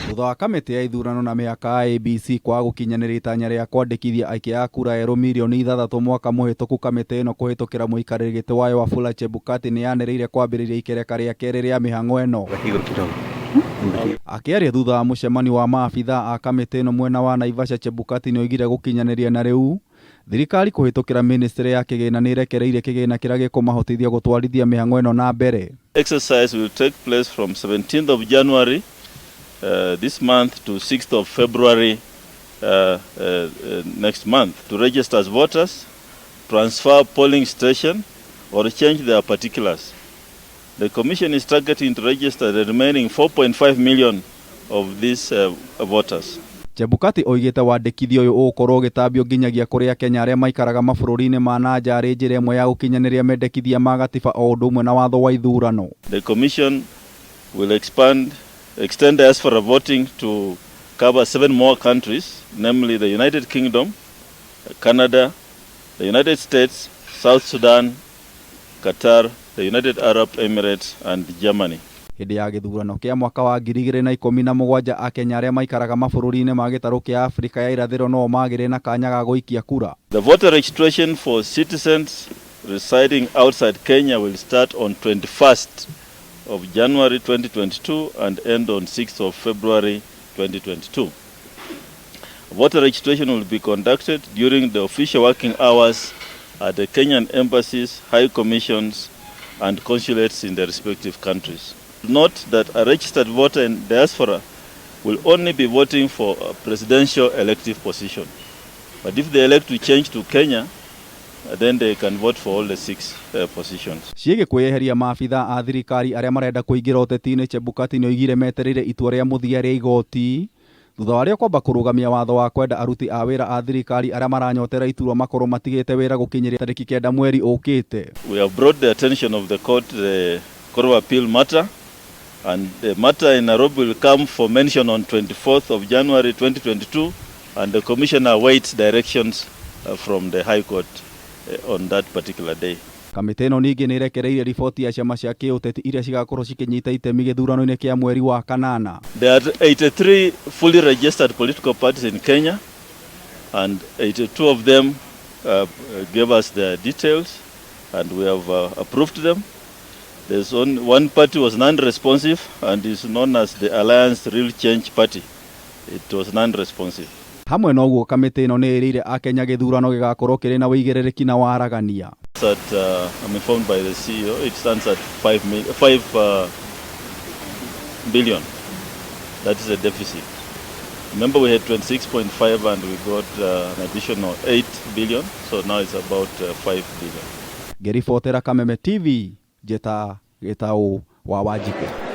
Thutha wa kamiti ya ithurano na mihaka IEBC kwaga gukinyanira itanya ria kwandikithia aikia a kura erũ mirioni ithathatu mwaka muhituku, kamiti ino kuhitukira muikariri giti wayo Wafula Chebukati ni yaniriire kwambiriria ikereka-ini keri ria mihang'o ino. Akiaria thutha wa mucemanio wa maabitha a kamiti ino mwena wa Naivasha, Chebukati ni oigire gukinyaniria na riu thirikari kuhitukira ministry ya kigina ni irekereire kigina kiria gikumahotithia gutwarithia mihang'o ino na mbere. Exercise will take place from 17th of January this month to 6th of February next month to register as voters, transfer polling station or change their particulars. The Commission is targeting to register the remaining 4.5 million of these voters. Chebukati oigite wandikithia uyu ugukorwo gitambio nginyagia kuri Akenya aria maikaraga mabururi-ini ma nanja ari njira imwe ya gukinyaniria mendekithia ma gatiba o undu umwe na watho wa ithurano. The Commission will extend diaspora voting to cover 7 more countries, namely the United Kingdom, Canada, the United States, South Sudan, Qatar, the United Arab Emirates and Germany. Hindi ya githurano kia mwaka wa 2017 Akenya aria maikaraga mabururi-ini ma gitaru kia Afrika ya irathiro no magire na kanya ga guikia kura. The voter registration for citizens residing outside Kenya will start on 21st of January 2022 and end on 6th of February 2022. Voter registration will be conducted during the official working hours at the Kenyan embassies, high commissions and consulates in the respective countries. Note that a registered voter in diaspora will only be voting for a presidential elective position. But if they elect to change to Kenya, then they can vote for all the 6 positions. Ciege kweheria maabitha a thirikari aria marenda kuingira uteti-ini, Chebukati ni oigire meterire itua ria muthia ria igoti thutha wa rio kwamba kurugamia watho wa kwenda aruti a wira a thirikari aria maranyotera iturwa makorwo matigite wira gukinyiria tariki 9 mweri ukite. We have brought the attention of the court of appeal matter, and the matter in Nairobi will come for mention on 24th of January 2022, and the commissioner awaits directions from the High Court on that particular day. Kamiti ino ningi ni irekereirie riboti ya ciama cia kiuteti iria cigakorwo cikinyita itemi githurano-ini kia mweri wa kanana. There are 83 fully registered political parties in Kenya, and 82 of them gave us their details and we have approved them. There's only one party was non-responsive and is known as the Alliance Real Change Party. It was non-responsive. Hamwe noguo kamiti ino ni irire Akenya githurano gigakorwo kiri na wigiririki na waragania. That I'm informed by the CEO, it stands at 5 billion. That is a deficit. Remember, we had 26.5 and we got an additional 8 billion, so now it's about 5 billion. Gerifotera Kameme TV, Jeta Getao wa Wajiko.